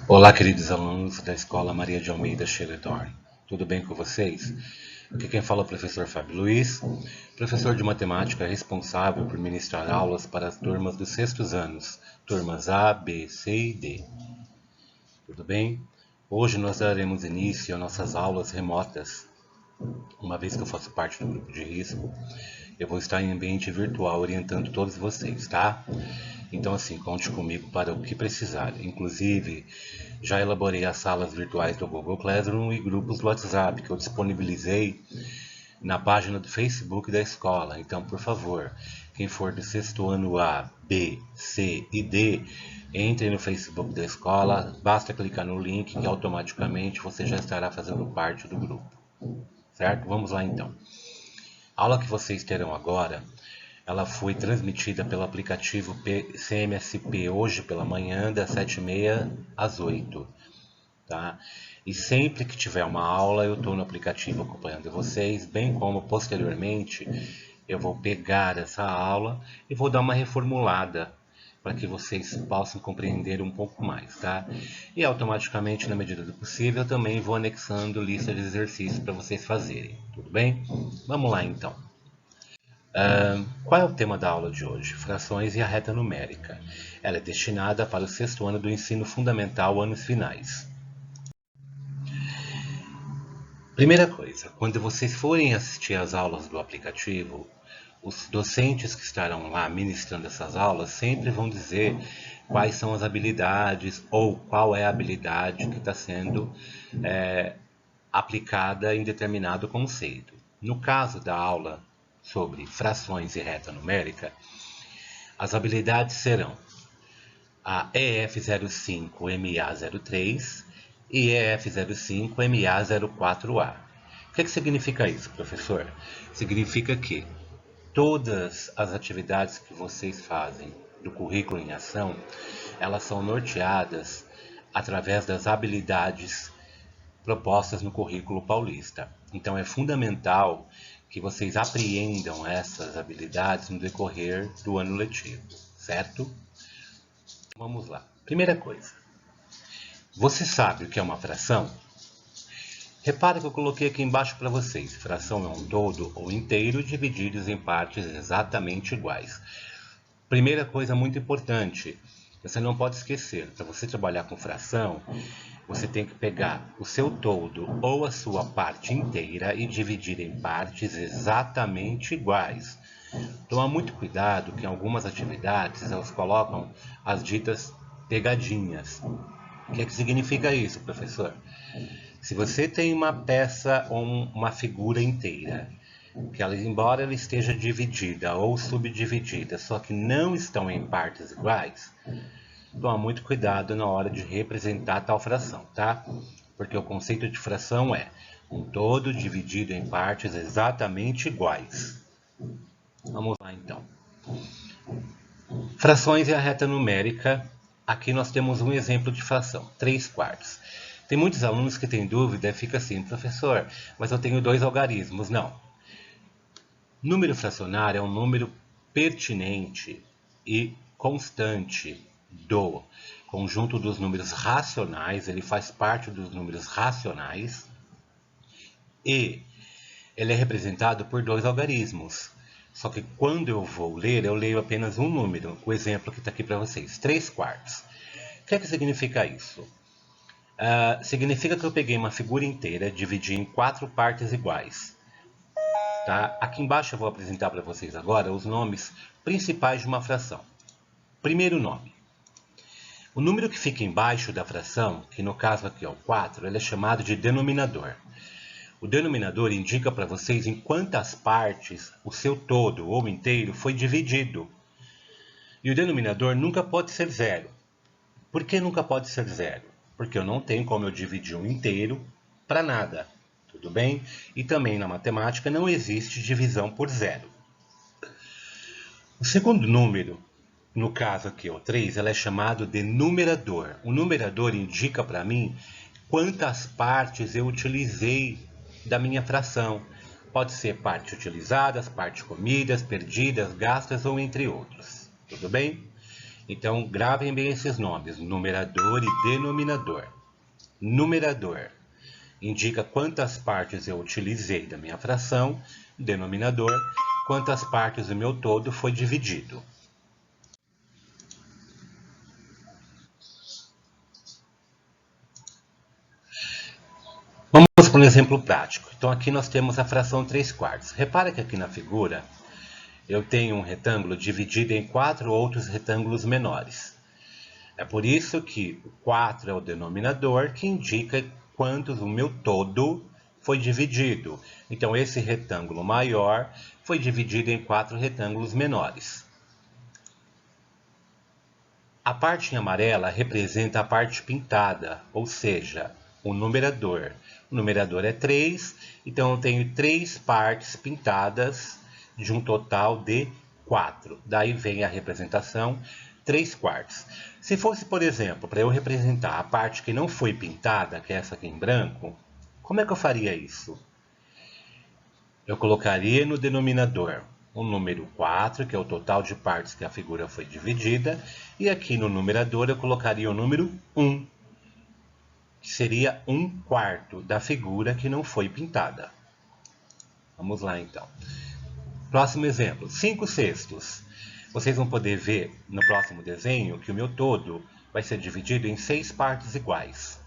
Olá, queridos alunos da Escola Maria de Almeida Xeledorn. Tudo bem com vocês? Aqui quem fala é o professor Fábio Luiz, professor de matemática responsável por ministrar aulas para as turmas dos sextos anos, turmas A, B, C e D. Tudo bem? Hoje nós daremos início às nossas aulas remotas. Uma vez que eu faço parte do grupo de risco, eu vou estar em ambiente virtual orientando todos vocês, tá? Então, assim, conte comigo para o que precisar. Inclusive, já elaborei as salas virtuais do Google Classroom e grupos do WhatsApp que eu disponibilizei na página do Facebook da escola. Então, por favor, quem for do sexto ano A, B, C e D, entre no Facebook da escola, basta clicar no link que automaticamente você já estará fazendo parte do grupo. Certo? Vamos lá então. A aula que vocês terão agora, ela foi transmitida pelo aplicativo CMSP hoje pela manhã, das 7h30 às 8h. Tá? E sempre que tiver uma aula, eu estou no aplicativo acompanhando vocês, bem como posteriormente eu vou pegar essa aula e vou dar uma reformulada para que vocês possam compreender um pouco mais, tá? E automaticamente, na medida do possível, também vou anexando lista de exercícios para vocês fazerem, tudo bem? Vamos lá então. Qual é o tema da aula de hoje? Frações e a reta numérica. Ela é destinada para o sexto ano do ensino fundamental, anos finais. Primeira coisa, quando vocês forem assistir às aulas do aplicativo, os docentes que estarão lá ministrando essas aulas sempre vão dizer quais são as habilidades ou qual é a habilidade que está sendo aplicada em determinado conceito. No caso da aula sobre frações e reta numérica, as habilidades serão a EF05MA03 e EF05MA04A. O que significa isso, professor? Significa que todas as atividades que vocês fazem do currículo em ação, elas são norteadas através das habilidades propostas no currículo paulista. Então é fundamental que vocês apreendam essas habilidades no decorrer do ano letivo, certo? Vamos lá. Primeira coisa. Você sabe o que é uma fração? Repare que eu coloquei aqui embaixo para vocês. Fração é um todo ou inteiro divididos em partes exatamente iguais. Primeira coisa muito importante, você não pode esquecer, para você trabalhar com fração, você tem que pegar o seu todo ou a sua parte inteira e dividir em partes exatamente iguais. Toma muito cuidado que em algumas atividades elas colocam as ditas pegadinhas. O que significa isso, professor? Se você tem uma peça ou uma figura inteira, que ela, embora ela esteja dividida ou subdividida, só que não estão em partes iguais, toma muito cuidado na hora de representar tal fração, tá? Porque o conceito de fração é um todo dividido em partes exatamente iguais. Vamos lá então. Frações e a reta numérica. Aqui nós temos um exemplo de fração, 3/4. Tem muitos alunos que têm dúvida e fica assim, professor, mas eu tenho 2 algarismos. Não. Número fracionário é um número pertinente e constante do conjunto dos números racionais, ele faz parte dos números racionais e ele é representado por 2 algarismos. Só que quando eu vou ler, eu leio apenas um número. O exemplo que está aqui para vocês, 3/4. O que significa isso? Significa que eu peguei uma figura inteira, dividi em 4 partes iguais. Tá? Aqui embaixo eu vou apresentar para vocês agora os nomes principais de uma fração. Primeiro nome. O número que fica embaixo da fração, que no caso aqui é o 4, ele é chamado de denominador. O denominador indica para vocês em quantas partes o seu todo ou inteiro foi dividido. E o denominador nunca pode ser zero. Por que nunca pode ser zero? Porque eu não tenho como eu dividir um inteiro para nada. Tudo bem? E também na matemática não existe divisão por zero. O segundo número, no caso aqui o 3, ela é chamado de numerador. O numerador indica para mim quantas partes eu utilizei da minha fração. Pode ser partes utilizadas, partes comidas, perdidas, gastas ou entre outros. Tudo bem? Então, gravem bem esses nomes, numerador e denominador. Numerador indica quantas partes eu utilizei da minha fração, denominador, quantas partes do meu todo foi dividido. Vamos para um exemplo prático. Então aqui nós temos a fração 3/4. Repara que aqui na figura eu tenho um retângulo dividido em 4 outros retângulos menores. É por isso que o 4 é o denominador, que indica quantos o meu todo foi dividido. Então esse retângulo maior foi dividido em 4 retângulos menores. A parte em amarela representa a parte pintada, ou seja, o numerador. O numerador é 3, então eu tenho 3 partes pintadas de um total de 4. Daí vem a representação 3/4. Se fosse, por exemplo, para eu representar a parte que não foi pintada, que é essa aqui em branco, como é que eu faria isso? Eu colocaria no denominador o número 4, que é o total de partes que a figura foi dividida, e aqui no numerador eu colocaria o número 1, que seria 1/4 da figura que não foi pintada. Vamos lá então. Próximo exemplo, 5/6. Vocês vão poder ver no próximo desenho que o meu todo vai ser dividido em 6 partes iguais,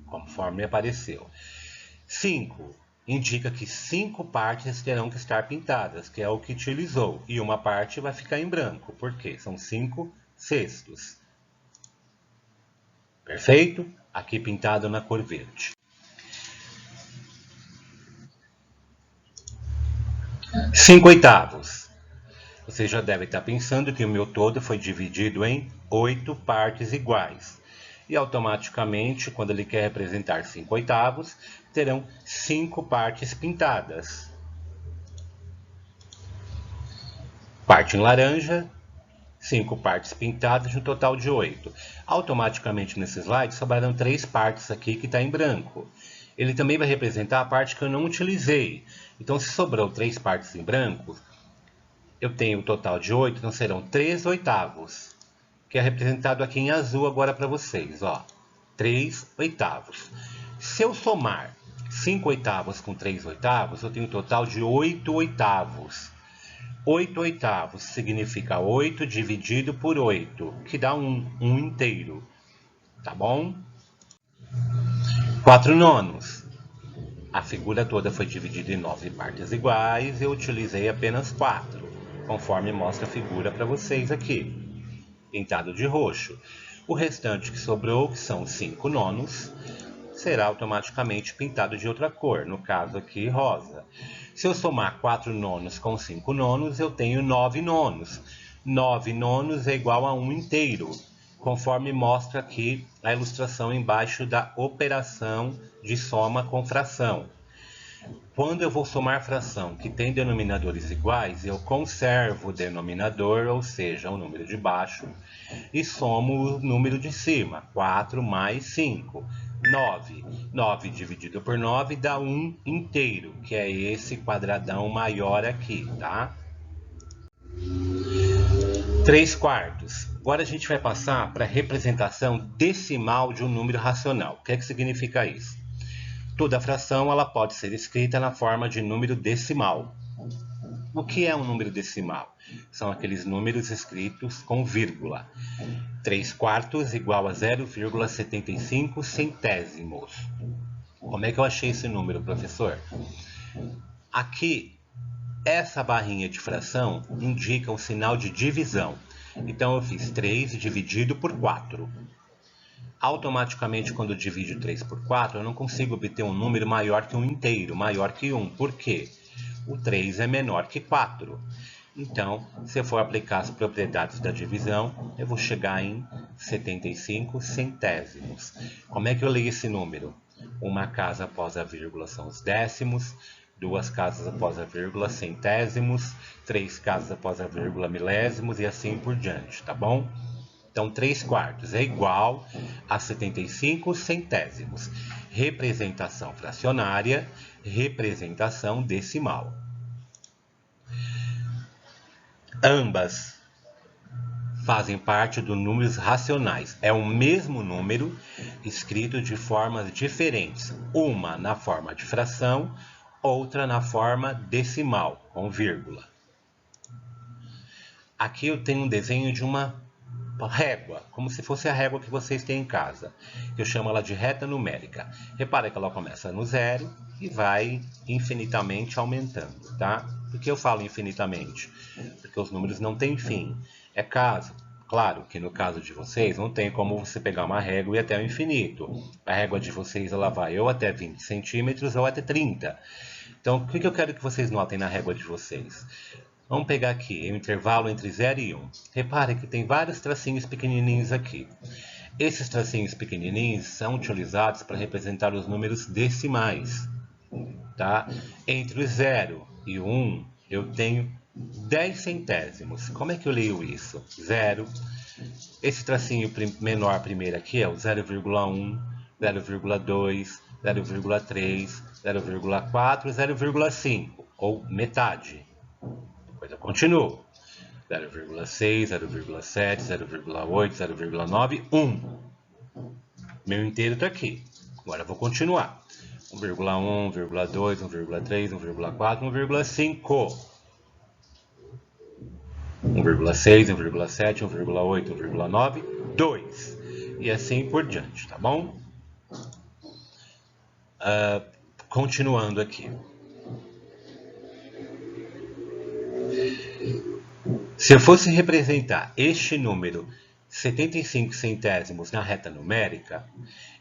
conforme apareceu. 5 indica que 5 partes terão que estar pintadas, que é o que utilizou, e uma parte vai ficar em branco, porque são 5/6. Perfeito? Aqui pintado na cor verde. 5/8. Você já deve estar pensando que o meu todo foi dividido em 8 partes iguais. E automaticamente, quando ele quer representar 5/8, terão 5 partes pintadas. Parte em laranja, 5 partes pintadas de um total de 8. Automaticamente nesse slide sobraram 3 partes aqui que está em branco. Ele também vai representar a parte que eu não utilizei. Então se sobrou 3 partes em branco, eu tenho um total de 8, então serão 3/8, que é representado aqui em azul agora para vocês, ó. 3/8. Se eu somar 5/8 com 3/8, eu tenho um total de 8/8. 8/8 significa 8 dividido por 8, que dá 1 inteiro, tá bom? 4/9. A figura toda foi dividida em 9 partes iguais e eu utilizei apenas 4, conforme mostra a figura para vocês aqui, pintado de roxo. O restante que sobrou, que são 5/9, será automaticamente pintado de outra cor, no caso aqui rosa. Se eu somar 4/9 com 5/9, eu tenho 9/9. 9/9 é igual a 1 inteiro, conforme mostra aqui a ilustração embaixo da operação de soma com fração. Quando eu vou somar fração que tem denominadores iguais, eu conservo o denominador, ou seja, o número de baixo, e somo o número de cima, 4 mais 5, 9. 9 dividido por 9 dá 1 inteiro, que é esse quadradão maior aqui, tá? 3/4. Agora a gente vai passar para a representação decimal de um número racional. O que é que significa isso? Toda fração ela pode ser escrita na forma de número decimal. O que é um número decimal? São aqueles números escritos com vírgula. 3/4 igual a 0,75 centésimos. Como é que eu achei esse número, professor? Aqui, essa barrinha de fração indica um sinal de divisão. Então eu fiz 3 dividido por 4. Automaticamente, quando eu divido 3 por 4, eu não consigo obter um número maior que um inteiro, maior que 1. Por quê? O 3 é menor que 4. Então, se eu for aplicar as propriedades da divisão, eu vou chegar em 75 centésimos. Como é que eu leio esse número? Uma casa após a vírgula são os décimos, 2 casas após a vírgula, centésimos, 3 casas após a vírgula, milésimos e assim por diante, tá bom? Então, 3/4 é igual a 75 centésimos. Representação fracionária, representação decimal. Ambas fazem parte dos números racionais. É o mesmo número escrito de formas diferentes, uma na forma de fração, outra na forma decimal, com vírgula. Aqui eu tenho um desenho de uma régua, como se fosse a régua que vocês têm em casa. Eu chamo ela de reta numérica. Repara que ela começa no zero e vai infinitamente aumentando, tá? Por que eu falo infinitamente? Porque os números não têm fim. Claro que no caso de vocês, não tem como você pegar uma régua e ir até o infinito. A régua de vocês ela vai ou até 20 centímetros ou até 30. Então, o que eu quero que vocês notem na régua de vocês? Vamos pegar aqui o intervalo entre 0 e 1. Repare que tem vários tracinhos pequenininhos aqui. Esses tracinhos pequenininhos são utilizados para representar os números decimais. Tá? Entre o 0 e o 1, eu tenho 10 centésimos. Como é que eu leio isso? 0. Esse tracinho menor primeiro aqui é o 0,1, 0,2, 0,3, 0,4, 0,5, ou metade. Depois eu continuo. 0,6, 0,7, 0,8, 0,9, 1. Meu inteiro está aqui. Agora eu vou continuar. 1,1, 1,2, 1,3, 1,4, 1,5. 1,6, 1,7, 1,8, 1,9, 2. E assim por diante, tá bom? Continuando aqui. Se eu fosse representar este número 75 centésimos na reta numérica,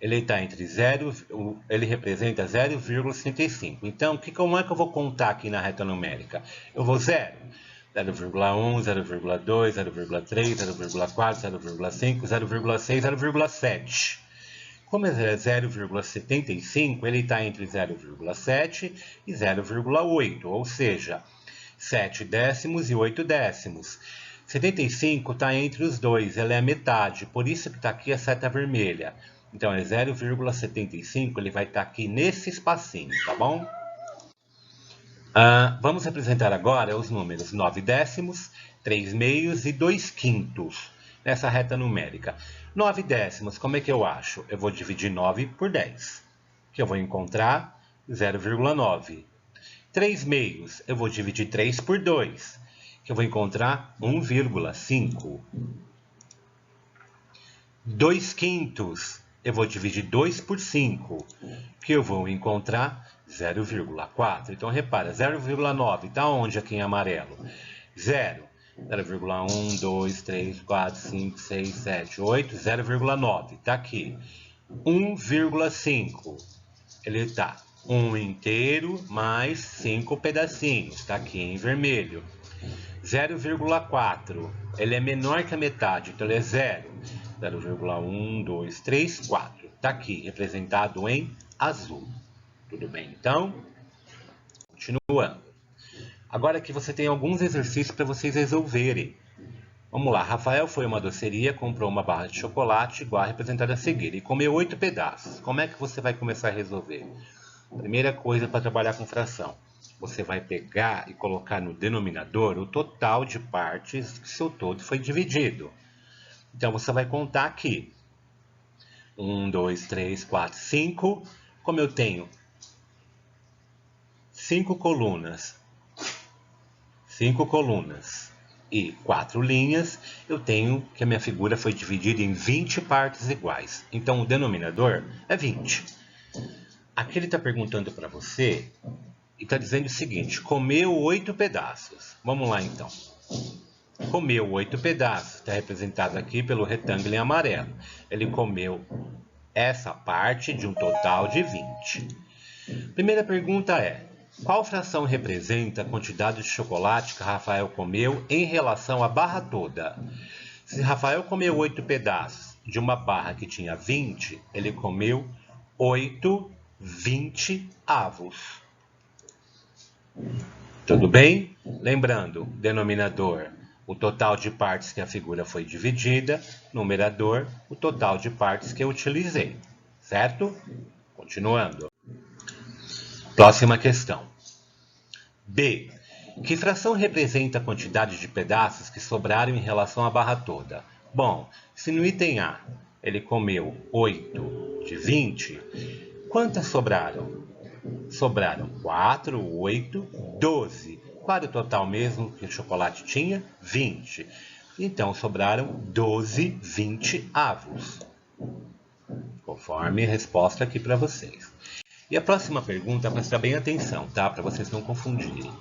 ele está entre 0, ele representa 0,65. Então, como é que eu vou contar aqui na reta numérica? Eu vou 0, 0,1, 0,2, 0,3, 0,4, 0,5, 0,6, 0,7. Como é 0,75, ele está entre 0,7 e 0,8, ou seja, 7 décimos e 8 décimos. 75 está entre os dois, ela é a metade, por isso que está aqui a seta vermelha. Então é 0,75, ele vai estar aqui nesse espacinho, tá bom? Vamos representar agora os números 9 décimos, 3 meios e 2 quintos nessa reta numérica. 9 décimos, como é que eu acho? Eu vou dividir 9 por 10, que eu vou encontrar 0,9. 3 meios, eu vou dividir 3 por 2, que eu vou encontrar 1,5. 2 quintos, eu vou dividir 2 por 5, que eu vou encontrar 0,4. Então, repara, 0,9 está onde aqui em amarelo? 0, 0,1, 2, 3, 4, 5, 6, 7, 8, 0,9, está aqui. 1,5, ele está 1 inteiro mais 5 pedacinhos, está aqui em vermelho. 0,4, ele é menor que a metade, então ele é 0. 0,1, 2, 3, 4. Está aqui, representado em azul. Tudo bem, então? Continuando. Agora aqui você tem alguns exercícios para vocês resolverem. Vamos lá, Rafael foi a uma doceria, comprou uma barra de chocolate igual a representada a seguir e comeu 8 pedaços. Como é que você vai começar a resolver? Primeira coisa para trabalhar com fração. Você vai pegar e colocar no denominador o total de partes que seu todo foi dividido. Então, você vai contar aqui. 1, 2, 3, 4, 5. Como eu tenho 5 colunas e 4 linhas, eu tenho que a minha figura foi dividida em 20 partes iguais. Então, o denominador é 20. Aqui ele está perguntando para você e está dizendo o seguinte, comeu 8 pedaços. Vamos lá, então. Comeu 8 pedaços, está representado aqui pelo retângulo em amarelo. Ele comeu essa parte de um total de 20. Primeira pergunta é, qual fração representa a quantidade de chocolate que Rafael comeu em relação à barra toda? Se Rafael comeu 8 pedaços de uma barra que tinha 20, ele comeu 8 20avos. Tudo bem? Lembrando, denominador, o total de partes que a figura foi dividida, numerador, o total de partes que eu utilizei, certo? Continuando. Próxima questão. B. Que fração representa a quantidade de pedaços que sobraram em relação à barra toda? Bom, se no item A ele comeu 8 de 20, quantas sobraram? Sobraram 4, 8, 12. Qual era o total mesmo que o chocolate tinha? 20. Então, sobraram 12 20avos. Conforme a resposta aqui para vocês. E a próxima pergunta, prestar bem atenção, tá? Para vocês não confundirem.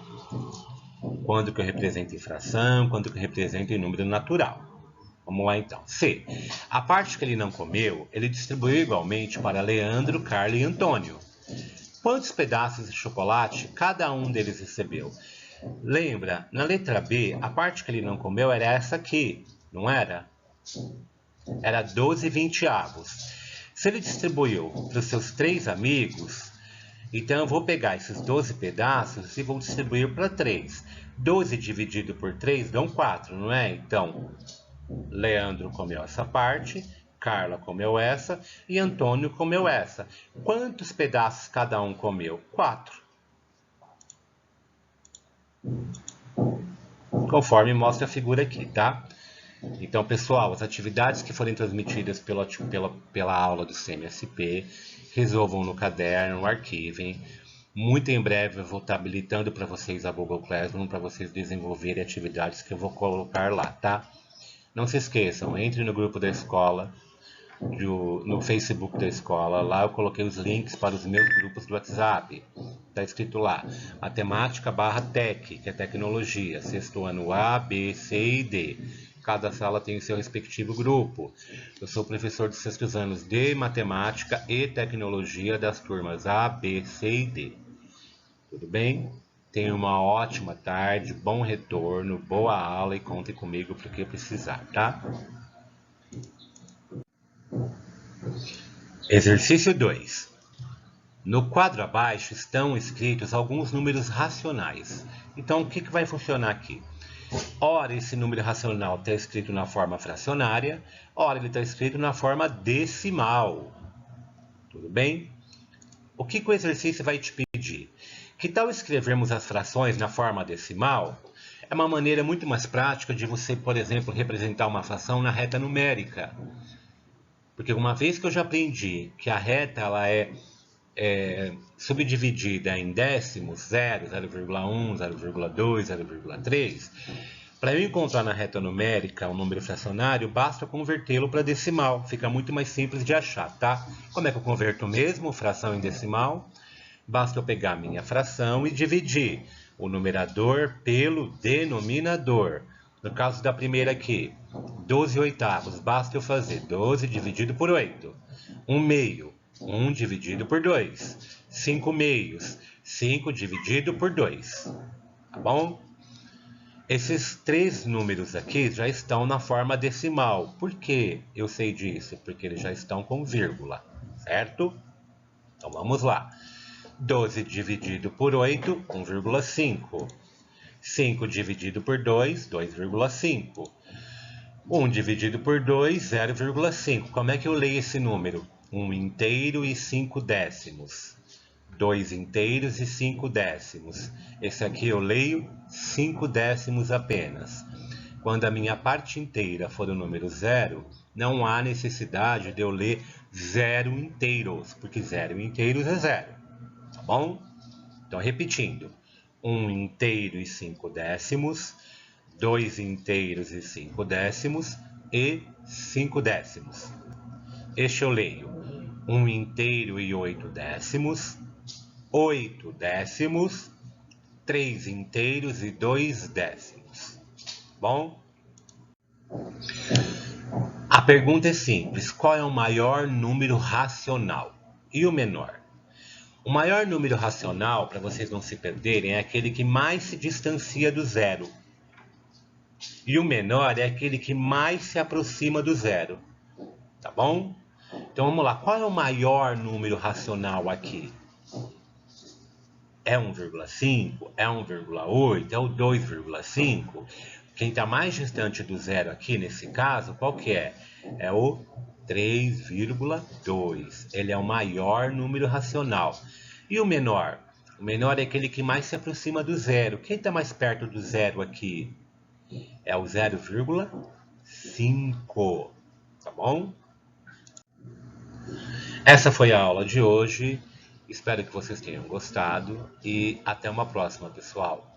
Quando que eu represento em fração, quando que eu represento em número natural. Vamos lá então. C. A parte que ele não comeu, ele distribuiu igualmente para Leandro, Carla e Antônio. Quantos pedaços de chocolate cada um deles recebeu? Lembra, na letra B, a parte que ele não comeu era essa aqui, não era? Era 12 20avos. Se ele distribuiu para os seus 3 amigos, então eu vou pegar esses 12 pedaços e vou distribuir para 3. 12 dividido por 3 dão 4, não é? Então, Leandro comeu essa parte, Carla comeu essa e Antônio comeu essa. Quantos pedaços cada um comeu? 4. Conforme mostra a figura aqui, tá? Então, pessoal, as atividades que forem transmitidas pela aula do CMSP, resolvam no caderno, arquivem. Muito em breve eu vou estar habilitando para vocês a Google Classroom, para vocês desenvolverem atividades que eu vou colocar lá, tá? Não se esqueçam, entre no grupo da escola, no Facebook da escola. Lá eu coloquei os links para os meus grupos do WhatsApp. Está escrito lá, matemática/tec, que é tecnologia, sexto ano A, B, C e D. Cada sala tem o seu respectivo grupo. Eu sou professor dos sextos anos de matemática e tecnologia das turmas A, B, C e D. Tudo bem? Tenha uma ótima tarde, bom retorno, boa aula e contem comigo para o que precisar, tá? Exercício 2. No quadro abaixo estão escritos alguns números racionais. Então, o que vai funcionar aqui? Ora, esse número racional está escrito na forma fracionária, ora, ele está escrito na forma decimal. Tudo bem? O que o exercício vai te pedir? Que tal escrevermos as frações na forma decimal? É uma maneira muito mais prática de você, por exemplo, representar uma fração na reta numérica. Porque uma vez que eu já aprendi que a reta ela é subdividida em décimos, 0, 0,1, 0,2, 0,3, para eu encontrar na reta numérica um número fracionário, basta convertê-lo para decimal. Fica muito mais simples de achar, tá? Como é que eu converto mesmo fração em decimal? Basta eu pegar a minha fração e dividir o numerador pelo denominador. No caso da primeira aqui, 12 oitavos, basta eu fazer 12 dividido por 8. 1 meio, 1 dividido por 2. 5 meios, 5 dividido por 2. Tá bom? Esses 3 números aqui já estão na forma decimal. Por que eu sei disso? Porque eles já estão com vírgula, certo? Então vamos lá. 12 dividido por 8, 1,5. 5 dividido por 2, 2,5. 1 dividido por 2, 0,5. Como é que eu leio esse número? 1 inteiro e 5 décimos. 2 inteiros e 5 décimos. Esse aqui eu leio 5 décimos apenas. Quando a minha parte inteira for o número 0, não há necessidade de eu ler 0 inteiros, porque 0 inteiros é 0. Tá bom? Então, repetindo. 1 inteiro e 5 décimos, 2 inteiros e 5 décimos e 5 décimos. Este eu leio 1 inteiro e 8 décimos, 8 décimos, 3 inteiros e 2 décimos. Bom? A pergunta é simples. Qual é o maior número racional e o menor? O maior número racional, para vocês não se perderem, é aquele que mais se distancia do zero. E o menor é aquele que mais se aproxima do zero. Tá bom? Então vamos lá. Qual é o maior número racional aqui? É 1,5? É 1,8? É o 2,5? Quem está mais distante do zero aqui, nesse caso, qual que é? É o 3,2. Ele é o maior número racional. E o menor? O menor é aquele que mais se aproxima do zero. Quem está mais perto do zero aqui? É o 0,5, tá bom? Essa foi a aula de hoje. Espero que vocês tenham gostado e até uma próxima, pessoal.